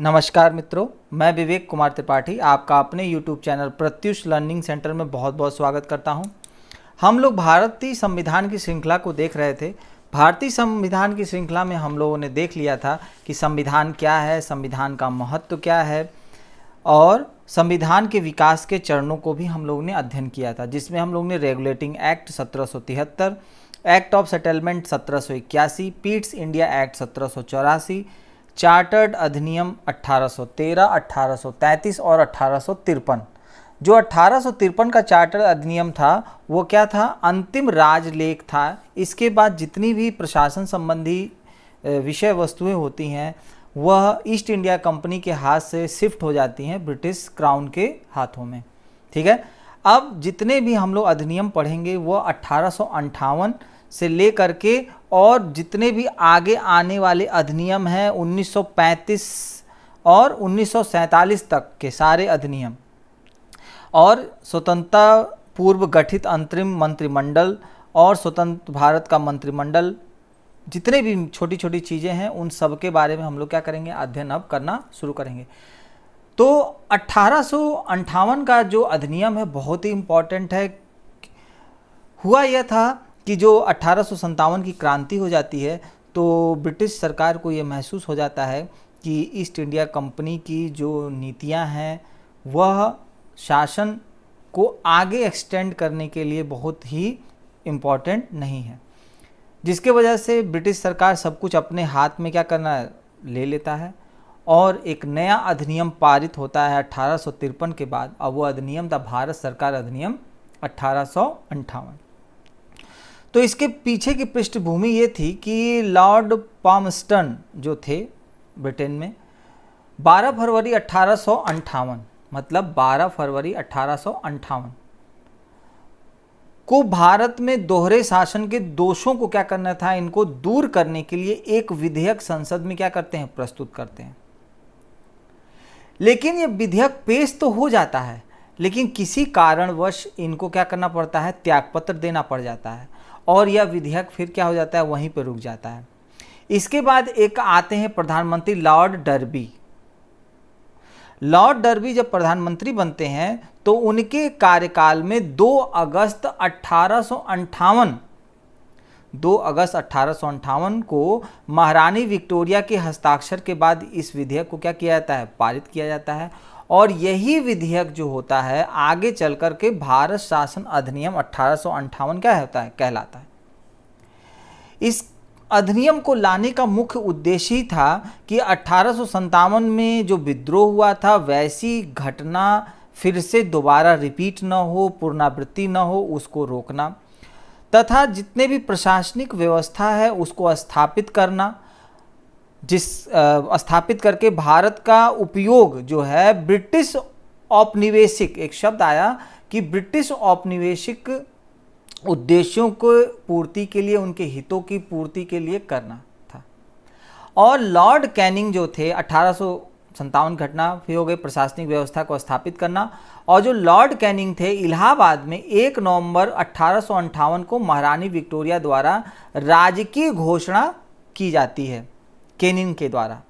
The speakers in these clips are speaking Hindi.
नमस्कार मित्रों, मैं विवेक कुमार त्रिपाठी आपका अपने YouTube channel Pratyush learning centre में बहुत बहुत स्वागत करता हूं। हम लोग भारतीय संविधान की श्रृंखला को देख रहे थे। भारतीय संविधान की श्रृंखला में हम लोगों ने देख लिया था कि संविधान क्या है, संविधान का महत्व क्या है और संविधान के विकास के चरणों को भी हम लोगों ने अध्ययन किया था, जिसमें हम लोगों ने regulating act 1773, act of settlement 1781, Pitt's India act 1784, chartered अधिनियम 1813, 1833 और 1853। जो 1853 का चार्टर अधिनियम था वो क्या था? अंतिम राजलेख था। इसके बाद जितनी भी प्रशासन संबंधी विषय वस्तुएं होती हैं वह ईस्ट इंडिया कंपनी के हाथ से शिफ्ट हो जाती हैं ब्रिटिश क्राउन के हाथों में। ठीक है, अब जितने भी हम लोग अधिनियम पढ़ेंगे वो 1858 से लेकर के और जितने भी आगे आने वाले अधिनियम हैं 1935 और 1947 तक के सारे अधिनियम और स्वतंत्रता पूर्व गठित अंतरिम मंत्रिमंडल और स्वतंत्र भारत का मंत्रिमंडल, जितने भी छोटी छोटी चीज़ें हैं उन सब के बारे में हम लोग क्या करेंगे? अध्ययन अब करना शुरू करेंगे। तो 1858 का जो अधिनियम है बहुत ही इम्पॉर्टेंट है। हुआ यह था कि जो 1857 की क्रांति हो जाती है तो ब्रिटिश सरकार को ये महसूस हो जाता है कि ईस्ट इंडिया कंपनी की जो नीतियां हैं वह शासन को आगे एक्सटेंड करने के लिए बहुत ही इम्पॉर्टेंट नहीं है, जिसके वजह से ब्रिटिश सरकार सब कुछ अपने हाथ में क्या करना ले लेता है और एक नया अधिनियम पारित होता है 1853 के बाद। अब वो अधिनियम था भारत सरकार अधिनियम 1858। तो इसके पीछे की पृष्ठभूमि ये थी कि लॉर्ड पामस्टन जो थे ब्रिटेन में 12 फरवरी 1858 मतलब 12 फरवरी 1858 को भारत में दोहरे शासन के दोषों को क्या करना था? इनको दूर करने के लिए एक विधेयक संसद में क्या करते हैं? प्रस्तुत करते हैं। लेकिन ये विधेयक पेश तो हो जाता है, लेकिन किसी कारणवश इनको क्या करना पड़ता है? त्यागपत्र देना पड़ जाता है और यह विधेयक फिर क्या हो जाता है? वहीं पर रुक जाता है। इसके बाद एक आते हैं प्रधानमंत्री लॉर्ड डर्बी। लॉर्ड डर्बी जब प्रधानमंत्री बनते हैं तो उनके कार्यकाल में 2 अगस्त 1858 को महारानी विक्टोरिया के हस्ताक्षर के बाद इस विधेयक को क्या किया जाता है? पारित किया जाता है। और यही विधेयक जो होता है आगे चल कर के भारत शासन अधिनियम 1858 क्या होता है? कहलाता है। इस अधिनियम को लाने का मुख्य उद्देश्य ही था कि 1857 में जो विद्रोह हुआ था वैसी घटना फिर से दोबारा रिपीट न हो, पुनरावृत्ति न हो, उसको रोकना तथा जितने भी प्रशासनिक व्यवस्था है उसको स्थापित करना, स्थापित करके भारत का उपयोग जो है ब्रिटिश औपनिवेशिक, एक शब्द आया कि ब्रिटिश औपनिवेशिक उद्देश्यों को पूर्ति के लिए, उनके हितों की पूर्ति के लिए करना था। और लॉर्ड कैनिंग जो थे 1857 घटना फिर हो गई प्रशासनिक व्यवस्था को स्थापित करना। और जो लॉर्ड कैनिंग थे इलाहाबाद में 1 नवंबर 1858 को महारानी विक्टोरिया द्वारा राजकीय घोषणा की जाती है कैनिंग के द्वारा।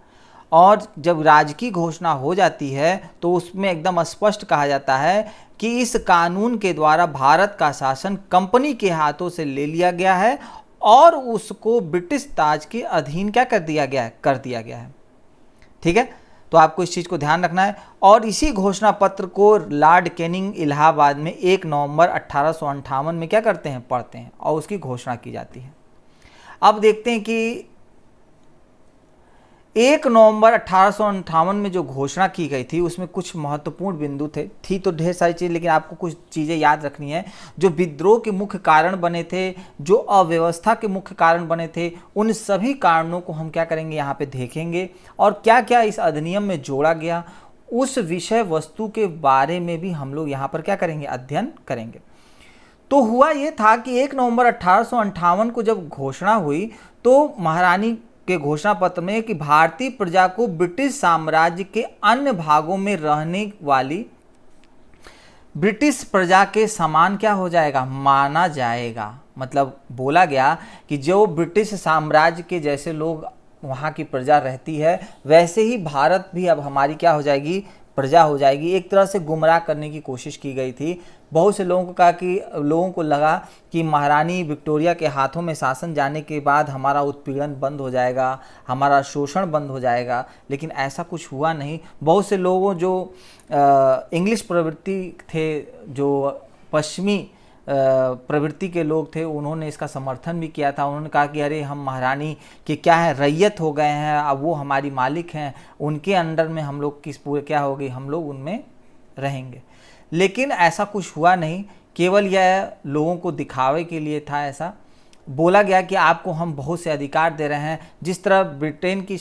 और जब राजकीय घोषणा हो जाती है तो उसमें एकदम स्पष्ट कहा जाता है कि इस कानून के द्वारा भारत का शासन कंपनी के हाथों से ले लिया गया है और उसको ब्रिटिश ताज के अधीन क्या कर दिया गया है। ठीक है, तो आपको इस चीज़ को ध्यान रखना है। और इसी घोषणा पत्र को लॉर्ड कैनिंग इलाहाबाद में 1 नवंबर 1858 में क्या करते हैं? पढ़ते हैं और उसकी घोषणा की जाती है। अब देखते हैं कि 1 नवंबर 1858 में जो घोषणा की गई थी उसमें कुछ महत्वपूर्ण बिंदु थी तो ढेर सारी चीज़, लेकिन आपको कुछ चीज़ें याद रखनी है। जो विद्रोह के मुख्य कारण बने थे, जो अव्यवस्था के मुख्य कारण बने थे, उन सभी कारणों को हम क्या करेंगे? यहाँ पे देखेंगे और क्या क्या इस अधिनियम में जोड़ा गया उस विषय वस्तु के बारे में भी हम लोग यहाँ पर क्या करेंगे? अध्ययन करेंगे। तो हुआ ये था कि 1 नवंबर 1858 को जब घोषणा हुई तो महारानी के घोषणा पत्र में कि भारतीय प्रजा को ब्रिटिश साम्राज्य के अन्य भागों में रहने वाली ब्रिटिश प्रजा के समान क्या हो जाएगा? माना जाएगा। मतलब बोला गया कि जो ब्रिटिश साम्राज्य के जैसे लोग वहाँ की प्रजा रहती है, वैसे ही भारत भी अब हमारी क्या हो जाएगी, प्रजा हो जाएगी। एक तरह से गुमराह करने की कोशिश की गई थी। बहुत से लोगों को कहा कि लोगों को लगा कि महारानी विक्टोरिया के हाथों में शासन जाने के बाद हमारा उत्पीड़न बंद हो जाएगा, हमारा शोषण बंद हो जाएगा, लेकिन ऐसा कुछ हुआ नहीं। बहुत से लोगों जो इंग्लिश प्रवृत्ति थे, जो पश्चिमी प्रवृत्ति के लोग थे, उन्होंने इसका समर्थन भी किया था। उन्होंने कहा कि अरे हम महारानी के क्या है, रैयत हो गए हैं, अब वो हमारी मालिक हैं, उनके अंडर में हम लोग किस पूरे क्या हो गई, हम लोग उनमें रहेंगे। लेकिन ऐसा कुछ हुआ नहीं, केवल यह लोगों को दिखावे के लिए था। ऐसा बोला गया कि आपको हम बहुत से अधिकार दे रहे हैं, जिस तरह ब्रिटेन की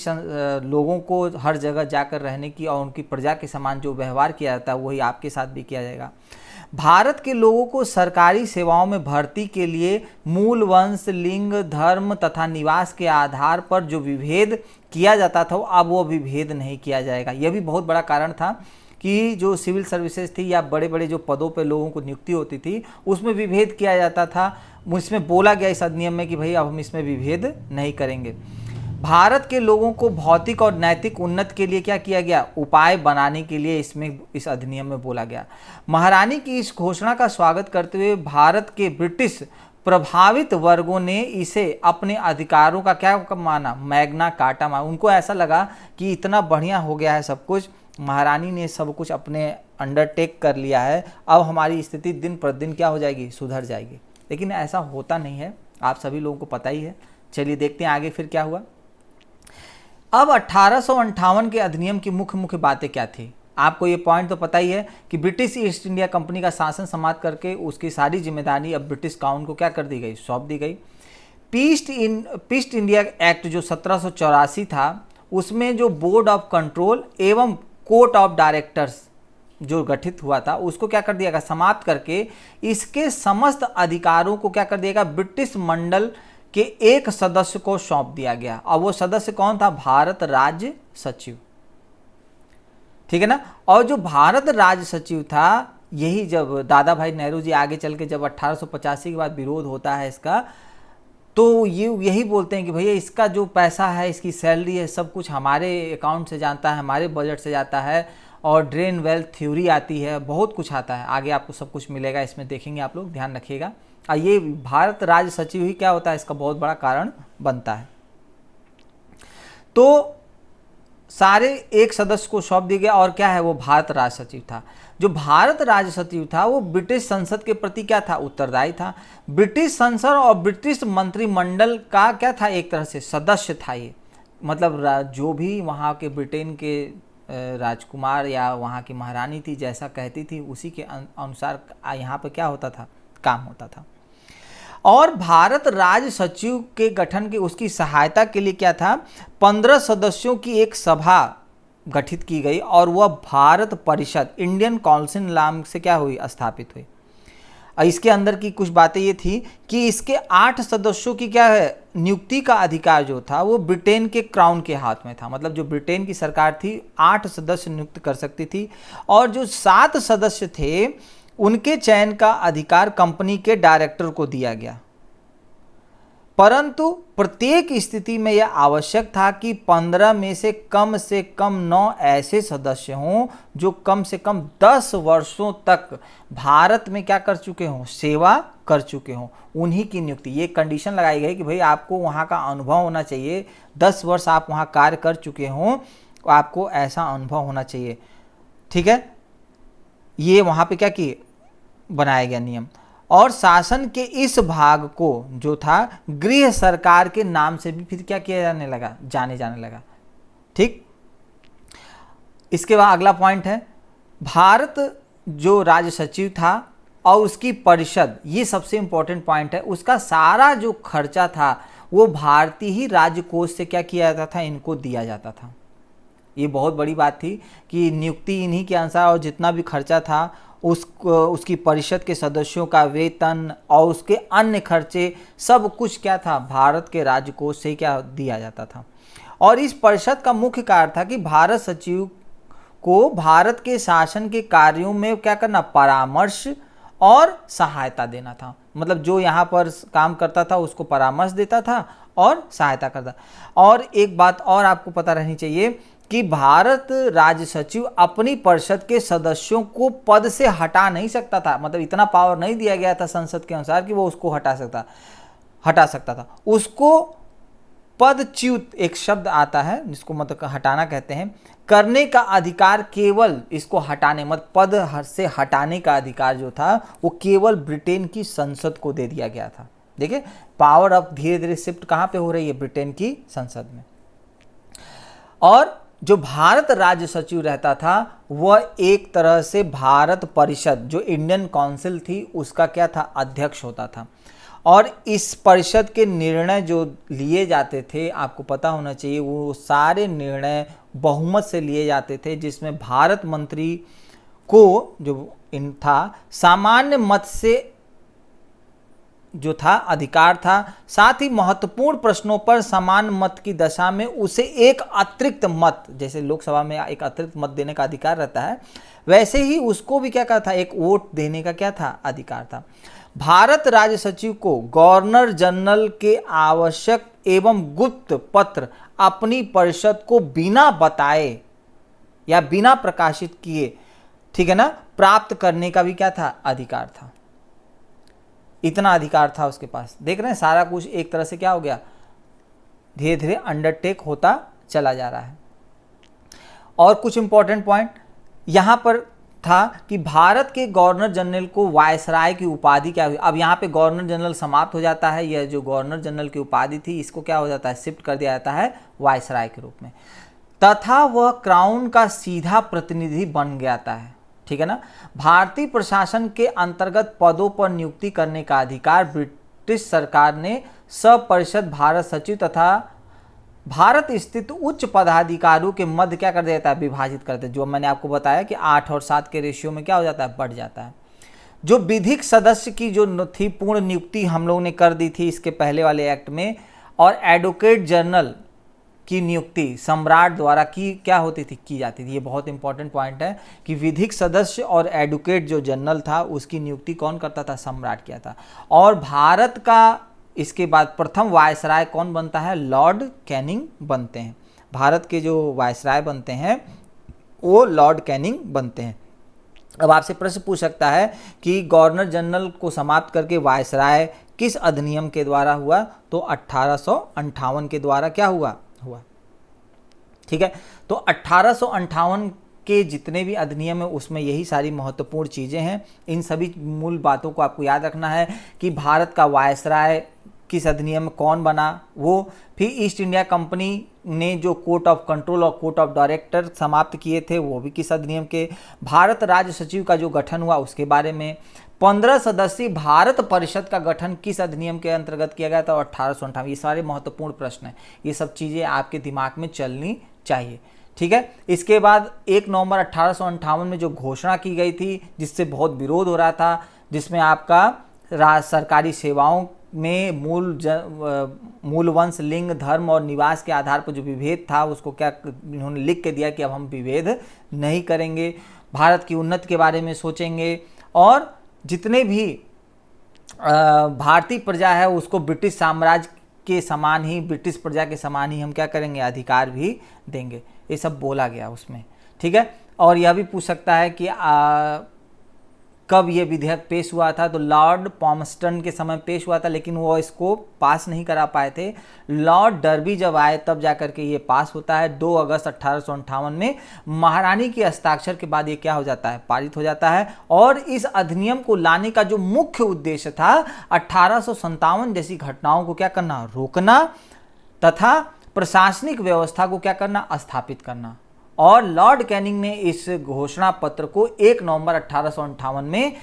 लोगों को हर जगह जाकर रहने की और उनकी प्रजा के समान जो व्यवहार किया जाता है वही आपके साथ भी किया जाएगा। भारत के लोगों को सरकारी सेवाओं में भर्ती के लिए मूल वंश, लिंग, धर्म तथा निवास के आधार पर जो विभेद किया जाता था, अब वो विभेद नहीं किया जाएगा। यह भी बहुत बड़ा कारण था कि जो सिविल सर्विसेज थी या बड़े बड़े जो पदों पे लोगों को नियुक्ति होती थी, उसमें विभेद किया जाता था। इसमें बोला गया इस अधिनियम में कि भाई अब हम इसमें विभेद नहीं करेंगे। भारत के लोगों को भौतिक और नैतिक उन्नति के लिए क्या किया गया, उपाय बनाने के लिए इसमें इस अधिनियम में बोला गया। महारानी की इस घोषणा का स्वागत करते हुए भारत के ब्रिटिश प्रभावित वर्गों ने इसे अपने अधिकारों का क्या माना, मैग्ना कार्टा माना। उनको ऐसा लगा कि इतना बढ़िया हो गया है सब कुछ, महारानी ने सब कुछ अपने अंडरटेक कर लिया है, अब हमारी स्थिति दिन प्रतिदिन क्या हो जाएगी, सुधर जाएगी। लेकिन ऐसा होता नहीं है, आप सभी लोगों को पता ही है। चलिए देखते हैं आगे फिर क्या हुआ। अब 1858 के अधिनियम की मुख्य बातें क्या थी। आपको ये पॉइंट तो पता ही है कि ब्रिटिश ईस्ट इंडिया कंपनी का शासन समाप्त करके उसकी सारी जिम्मेदारी अब ब्रिटिश काउंट को क्या कर दी गई, सौंप दी गई। पीस्ट इंडिया एक्ट जो 1784 था, उसमें जो बोर्ड ऑफ कंट्रोल एवं कोर्ट ऑफ डायरेक्टर्स जो गठित हुआ था, उसको क्या कर दिया गया, समाप्त करके इसके समस्त अधिकारों को क्या कर दिया गया, ब्रिटिश मंडल के एक सदस्य को सौंप दिया गया। और वो सदस्य कौन था, भारत राज्य सचिव, ठीक है ना। और जो भारत राज्य सचिव था, यही जब दादा भाई नेहरू जी आगे चल के जब 1885 के बाद विरोध होता है इसका, तो यही बोलते हैं कि भैया इसका जो पैसा है, इसकी सैलरी है, सब कुछ हमारे अकाउंट से जाता है, हमारे बजट से जाता है, और ड्रेन वेल्थ थ्योरी आती है, बहुत कुछ आता है। आगे आपको सब कुछ मिलेगा, इसमें देखेंगे आप लोग, ध्यान रखिएगा। और ये भारत राज्य सचिव ही क्या होता है, इसका बहुत बड़ा कारण बनता है। तो सारे एक सदस्य को सौंप दिया गया, और क्या है, वो भारत राज्य सचिव था। जो भारत राज्य सचिव था वो ब्रिटिश संसद के प्रति क्या था, उत्तरदायी था। ब्रिटिश संसद और ब्रिटिश मंत्रिमंडल का क्या था, एक तरह से सदस्य था ये। मतलब जो भी वहाँ के ब्रिटेन के राजकुमार या वहाँ की महारानी थी जैसा कहती थी, उसी के अनुसार यहाँ पे क्या होता था, काम होता था। और भारत राज्य सचिव के गठन की उसकी सहायता के लिए क्या था, 15 सदस्यों की एक सभा गठित की गई, और वह भारत परिषद, इंडियन काउंसिल नाम से क्या हुई, स्थापित हुई। इसके अंदर की कुछ बातें ये थी कि इसके 8 सदस्यों की क्या है, नियुक्ति का अधिकार जो था वो ब्रिटेन के क्राउन के हाथ में था। मतलब जो ब्रिटेन की सरकार थी 8 सदस्य नियुक्त कर सकती थी, और जो 7 सदस्य थे उनके चयन का अधिकार कंपनी के डायरेक्टर को दिया गया। परंतु प्रत्येक स्थिति में यह आवश्यक था कि 15 में से कम 9 ऐसे सदस्य हों जो कम से कम 10 वर्षों तक भारत में क्या कर चुके हों, सेवा कर चुके हों। उन्हीं की नियुक्ति, ये कंडीशन लगाई गई कि भाई आपको वहाँ का अनुभव होना चाहिए, 10 वर्ष आप वहाँ कार्य कर चुके हों, आपको ऐसा अनुभव होना चाहिए, ठीक है। ये वहाँ पे क्या किए, बनाया गया नियम। और शासन के इस भाग को जो था गृह सरकार के नाम से भी फिर क्या किया जाने लगा, जाने लगा, ठीक। इसके बाद अगला पॉइंट है, भारत जो राज्य सचिव था और उसकी परिषद, ये सबसे इंपॉर्टेंट पॉइंट है, उसका सारा जो खर्चा था वो भारतीय ही राज्य कोष से क्या किया जाता था, इनको दिया जाता था। ये बहुत बड़ी बात थी कि नियुक्ति इन्हीं के अनुसार, और जितना भी खर्चा था उसकी परिषद के सदस्यों का वेतन और उसके अन्य खर्चे सब कुछ क्या था, भारत के राज्य कोष से क्या दिया जाता था। और इस परिषद का मुख्य कार्य था कि भारत सचिव को भारत के शासन के कार्यों में क्या करना, परामर्श और सहायता देना था। मतलब जो यहाँ पर काम करता था उसको परामर्श देता था और सहायता करता। और एक बात और आपको पता रहनी चाहिए कि भारत राज्य सचिव अपनी परिषद के सदस्यों को पद से हटा नहीं सकता था, मतलब इतना पावर नहीं दिया गया था संसद के अनुसार कि वो उसको हटा सकता था। उसको पदच्युत, एक शब्द आता है जिसको मतलब हटाना कहते हैं, करने का अधिकार केवल इसको हटाने, मतलब पद से हटाने का अधिकार जो था वो केवल ब्रिटेन की संसद को दे दिया गया था। देखिए पावर अब धीरे धीरे शिफ्ट कहाँ पे हो रही है, ब्रिटेन की संसद में। और जो भारत राज्य सचिव रहता था वह एक तरह से भारत परिषद जो इंडियन काउंसिल थी उसका क्या था, अध्यक्ष होता था। और इस परिषद के निर्णय जो लिए जाते थे, आपको पता होना चाहिए, वो सारे निर्णय बहुमत से लिए जाते थे, जिसमें भारत मंत्री को जो इन था सामान्य मत से जो था अधिकार था, साथ ही महत्वपूर्ण प्रश्नों पर समान मत की दशा में उसे एक अतिरिक्त मत, जैसे लोकसभा में एक अतिरिक्त मत देने का अधिकार रहता है, वैसे ही उसको भी क्या कहा था, एक वोट देने का क्या था, अधिकार था। भारत राज्य सचिव को गवर्नर जनरल के आवश्यक एवं गुप्त पत्र अपनी परिषद को बिना बताए या बिना प्रकाशित किए, ठीक है ना, प्राप्त करने का भी क्या था, अधिकार था। इतना अधिकार था उसके पास। देख रहे हैं सारा कुछ एक तरह से क्या हो गया, धीरे धीरे अंडरटेक होता चला जा रहा है। और कुछ इंपॉर्टेंट पॉइंट यहां पर था कि भारत के गवर्नर जनरल को वायसराय की उपाधि क्या हुई। अब यहाँ पे गवर्नर जनरल समाप्त हो जाता है, यह जो गवर्नर जनरल की उपाधि थी इसको क्या हो जाता है, शिफ्ट कर दिया जाता है वायसराय के रूप में, तथा वह क्राउन का सीधा प्रतिनिधि बन जाता है, ठीक है ना। भारतीय प्रशासन के अंतर्गत पदों पर नियुक्ति करने का अधिकार ब्रिटिश सरकार ने सपरिषद भारत सचिव तथा भारत स्थित उच्च पदाधिकारियों के मध्य क्या कर देता है, विभाजित करते, जो मैंने आपको बताया कि 8 और 7 के रेशियो में क्या हो जाता है, बढ़ जाता है। जो विधिक सदस्य की जो थी पूर्ण नियुक्ति हम लोगों ने कर दी थी इसके पहले वाले एक्ट में, और एडवोकेट जनरल की नियुक्ति सम्राट द्वारा क्या होती थी, की जाती थी। ये बहुत इंपॉर्टेंट पॉइंट है कि विधिक सदस्य और एडवोकेट जो जनरल था उसकी नियुक्ति कौन करता था, सम्राट किया था। और भारत का इसके बाद प्रथम वायसराय कौन बनता है, लॉर्ड कैनिंग बनते हैं। भारत के जो वायसराय बनते हैं वो लॉर्ड कैनिंग बनते हैं। अब आपसे प्रश्न पूछ सकता है कि गवर्नर जनरल को समाप्त करके वायसराय किस अधिनियम के द्वारा हुआ, तो 1858 के द्वारा क्या हुआ, ठीक है। तो 1858 के जितने भी अधिनियम है उसमें यही सारी महत्वपूर्ण चीज़ें हैं। इन सभी मूल बातों को आपको याद रखना है कि भारत का वायसराय किस अधिनियम में कौन बना, वो फिर ईस्ट इंडिया कंपनी ने जो कोर्ट ऑफ कंट्रोल और कोर्ट ऑफ डायरेक्टर समाप्त किए थे वो भी किस अधिनियम के, भारत राज्य सचिव का जो गठन हुआ उसके बारे में, 15 सदस्यीय भारत परिषद का गठन किस अधिनियम के अंतर्गत किया गया था, 1858। ये सारे महत्वपूर्ण प्रश्न हैं, ये सब चीज़ें आपके दिमाग में चलनी चाहिए, ठीक है। इसके बाद 1 नवंबर 1858 में जो घोषणा की गई थी जिससे बहुत विरोध हो रहा था, जिसमें आपका सरकारी सेवाओं में मूल वंश, लिंग, धर्म और निवास के आधार पर जो विभेद था उसको क्या इन्होंने लिख के दिया कि अब हम विभेद नहीं करेंगे, भारत की उन्नति के बारे में सोचेंगे, और जितने भी भारतीय प्रजा है उसको ब्रिटिश साम्राज्य के समान ही, ब्रिटिश प्रजा के समान ही हम क्या करेंगे, अधिकार भी देंगे। ये सब बोला गया उसमें, ठीक है। और यह भी पूछ सकता है कि कब ये विधेयक पेश हुआ था, तो लॉर्ड पॉम्स्टन के समय पेश हुआ था, लेकिन वो इसको पास नहीं करा पाए थे। लॉर्ड डर्बी जब आए तब जाकर के ये पास होता है 2 अगस्त 1858 में। महारानी के हस्ताक्षर के बाद ये क्या हो जाता है, पारित हो जाता है। और इस अधिनियम को लाने का जो मुख्य उद्देश्य था 1857 जैसी घटनाओं को क्या करना, रोकना, तथा प्रशासनिक व्यवस्था को क्या करना, स्थापित करना। और लॉर्ड कैनिंग ने इस घोषणा पत्र को 1 नवंबर 1858 में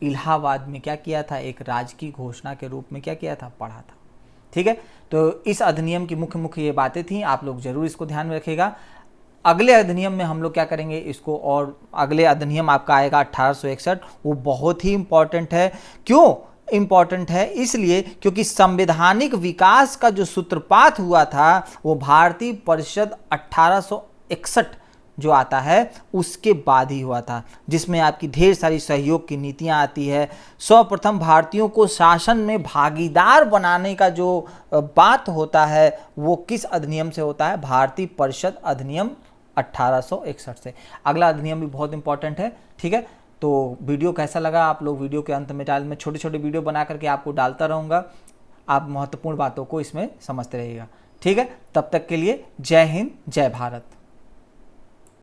इलाहाबाद में क्या किया था, एक राजकीय घोषणा के रूप में क्या किया था, पढ़ा था, ठीक है। तो इस अधिनियम की मुख्य ये बातें थी, आप लोग जरूर इसको ध्यान में रखिएगा। अगले अधिनियम में हम लोग क्या करेंगे इसको, और अगले अधिनियम आपका आएगा 1861, वो बहुत ही इंपॉर्टेंट है। क्यों इंपॉर्टेंट है, इसलिए क्योंकि संवैधानिक विकास का जो सूत्रपात हुआ था वो भारतीय परिषद 1861 जो आता है उसके बाद ही हुआ था, जिसमें आपकी ढेर सारी सहयोग की नीतियां आती है। सर्वप्रथम भारतीयों को शासन में भागीदार बनाने का जो बात होता है वो किस अधिनियम से होता है? भारतीय परिषद अधिनियम 1861 से। अगला अधिनियम भी बहुत इंपॉर्टेंट है, ठीक है। तो वीडियो कैसा लगा? आप लोग वीडियो के अंत में मैं छोटे छोटे वीडियो बना करके आपको डालता रहूँगा, आप महत्वपूर्ण बातों को इसमें समझते रहिएगा, ठीक है। तब तक के लिए जय हिंद, जय भारत।